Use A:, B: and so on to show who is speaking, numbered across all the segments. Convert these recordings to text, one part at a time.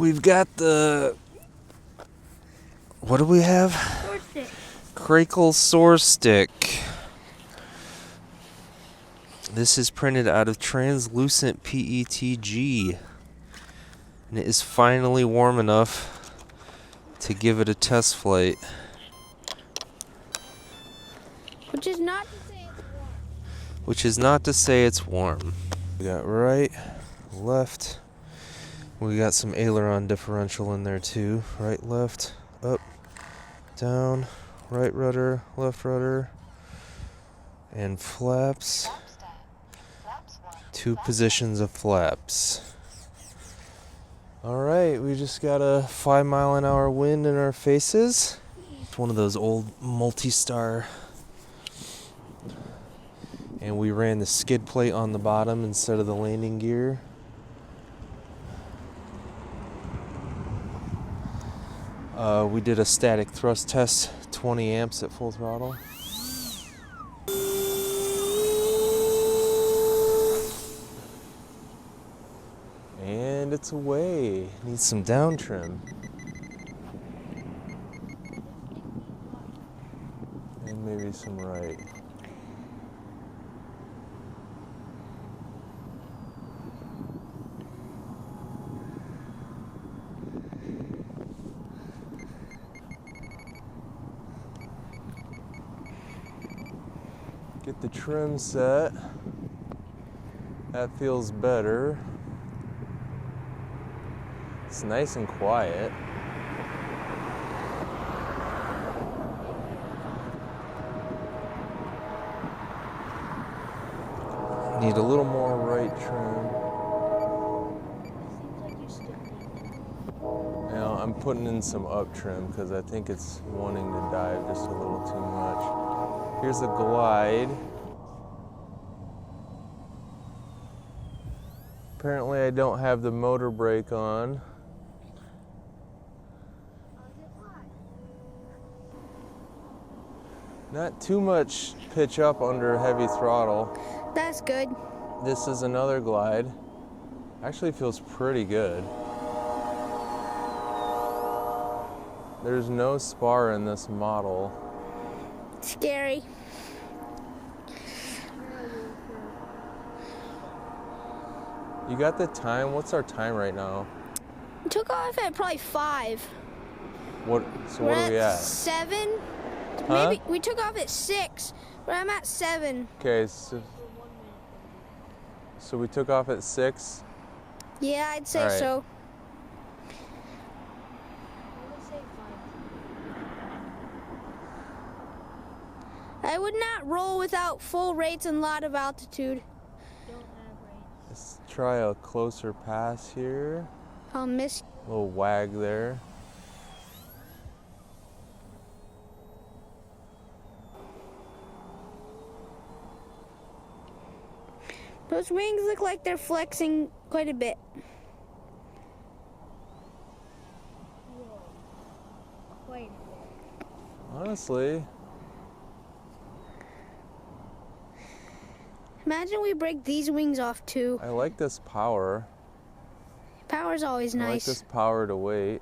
A: we've got the, what do we have?
B: Soar Stick.
A: Craycle Soar Stick. This is printed out of translucent PETG. And it is finally warm enough to give it a test flight.
B: Which is not to say it's warm.
A: Which is not to say it's warm. We got right, left. We got some aileron differential in there too. Right, left, up, down, right rudder, left rudder, and flaps. 2 positions of flaps. Alright, we just got a 5-mile-an-hour wind in our faces. It's one of those old multi-star. And we ran the skid plate on the bottom instead of the landing gear. We did a static thrust test, 20 amps at full throttle. And it's away. Needs some down trim. And maybe some right. Get the trim set. That feels better. It's nice and quiet. Need a little more right trim. Now I'm putting in some up trim because I think it's wanting to dive just a little too much. Here's a glide. Apparently I don't have the motor brake on. Not too much pitch up under heavy throttle.
B: That's good.
A: This is another glide. Actually feels pretty good. There's no spar in this model.
B: Scary.
A: You got the time? What's our time right now?
B: We took off at probably 5.
A: What? So what are we at?
B: 7.
A: Huh?
B: Maybe we took off at 6, but I'm at 7.
A: Okay, so we took off at 6.
B: Yeah, I'd say
A: All right.
B: so. I would not roll without full rates and a lot of altitude.
A: Let's try a closer pass here.
B: I'll miss.
A: A little wag there.
B: Those wings look like they're flexing quite a bit. Quite a bit.
A: Honestly.
B: Imagine we break these wings off too.
A: I like this power.
B: Power's always
A: I like
B: nice.
A: this power to weight.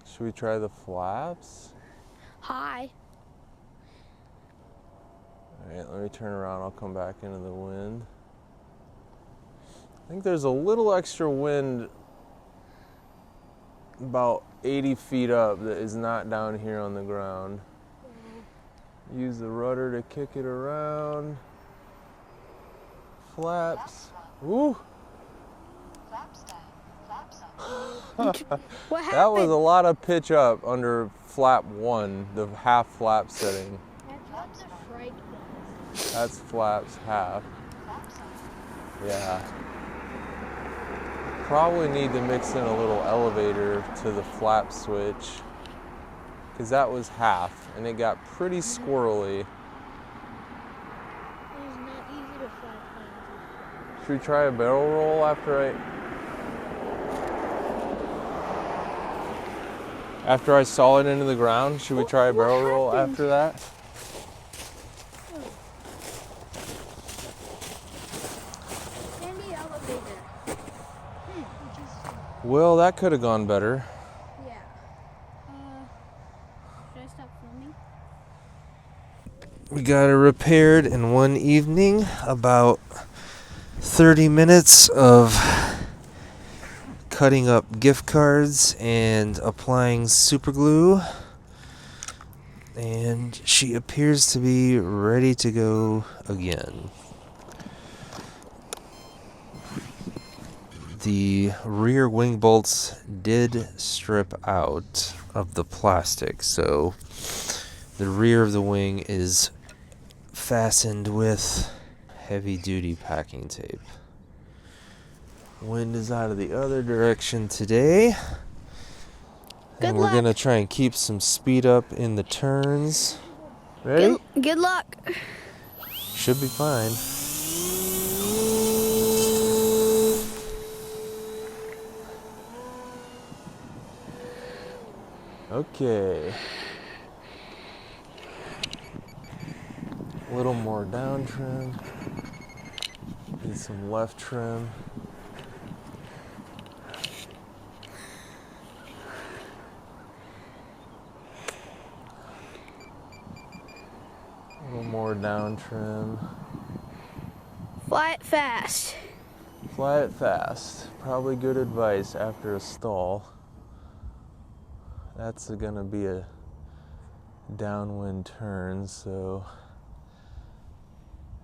A: Should we try the flaps?
B: Hi.
A: All right, let me turn around. I'll come back into the wind. I think there's a little extra wind about 80 feet up that is not down here on the ground. Use the rudder to kick it around. Flaps. Woo!
B: What happened?
A: That was a lot of pitch up under flap 1, the half flap setting. That's flaps half. Yeah. Probably need to mix in a little elevator to the flap switch, because that was half and it got pretty squirrely.
B: It is not easy to fly planes.
A: Should we try a barrel roll after I saw it into the ground? Should we try a barrel roll after that? Well, that could have gone better.
B: Yeah. Should I stop filming?
A: We got it repaired in one evening. About 30 minutes of cutting up gift cards and applying super glue. And she appears to be ready to go again. The rear wing bolts did strip out of the plastic, so the rear of the wing is fastened with heavy duty packing tape. Wind is out of the other direction today. And we're gonna try and keep some speed up in the turns. Ready?
B: Good luck.
A: Should be fine. Okay. A little more down trim. Need some left trim. A little more down trim.
B: Fly it fast.
A: Fly it fast. Probably good advice after a stall. That's gonna be a downwind turn, so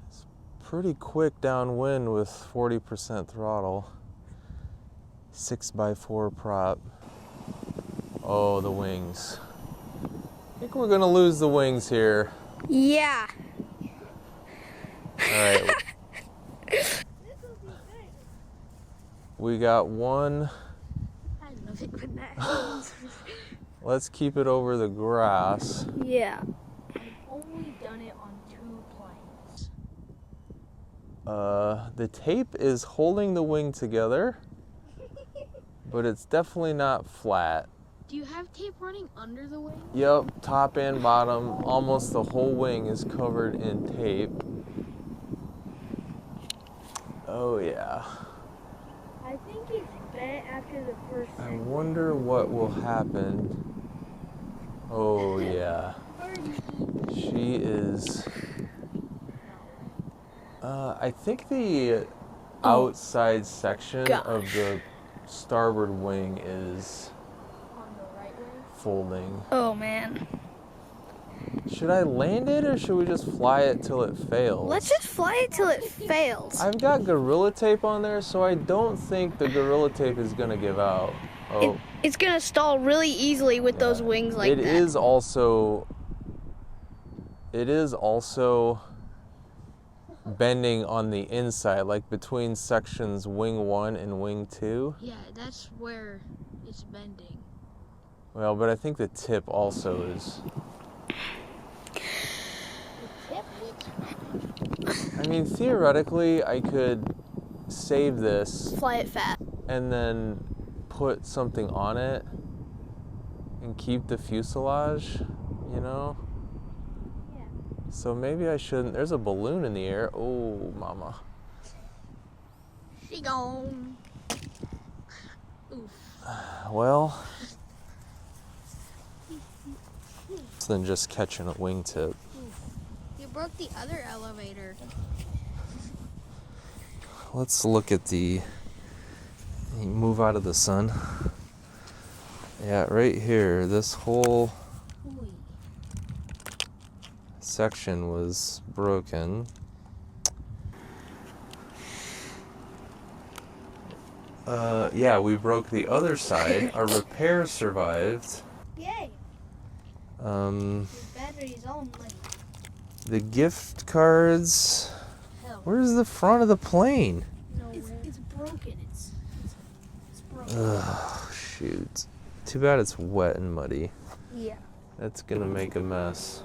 A: it's pretty quick downwind with 40% throttle. 6x4 prop. Oh, the wings. I think we're gonna lose the wings here.
B: Yeah.
A: All right. We got one.
B: I love it when that happens.
A: Let's keep it over the grass.
B: Yeah.
C: I've only done it on 2 planes.
A: The tape is holding the wing together, but it's definitely not flat.
C: Do you have tape running under the wing?
A: Yep, top and bottom, almost the whole wing is covered in tape. Oh yeah.
C: I think it's bent after the first
A: I
C: second.
A: wonder what will happen. Oh yeah. She is... I think the outside section of the starboard wing is
C: On the right wing?
A: folding.
B: Oh man.
A: Should I land it or should we just fly it till it fails?
B: Let's just fly it till it fails.
A: I've got Gorilla Tape on there, so I don't think the Gorilla Tape is gonna give out. Oh,
B: It's gonna stall really easily with those wings like that.
A: it is also bending on the inside, like between sections wing 1 and wing 2.
C: Yeah, that's where it's bending.
A: Well, but I think the tip also is. I mean, theoretically, I could save this
B: Fly it fast.
A: and then put something on it and keep the fuselage, you know?
C: Yeah.
A: So maybe I shouldn't. There's a balloon in the air. Oh, mama.
C: She gone. Oof.
A: Well, than just catching a wingtip.
C: You broke the other elevator.
A: Let's look at the... Move out of the sun. Yeah, right here, this whole section was broken. Yeah, we broke the other side. Our repair survived.
B: Yay.
A: The
B: Battery's only.
A: The gift cards.
C: Hell.
A: Where's the front of the plane?
C: It's broken. It's broken.
A: Ugh, shoot. Too bad it's wet and muddy.
B: Yeah.
A: That's gonna make a mess.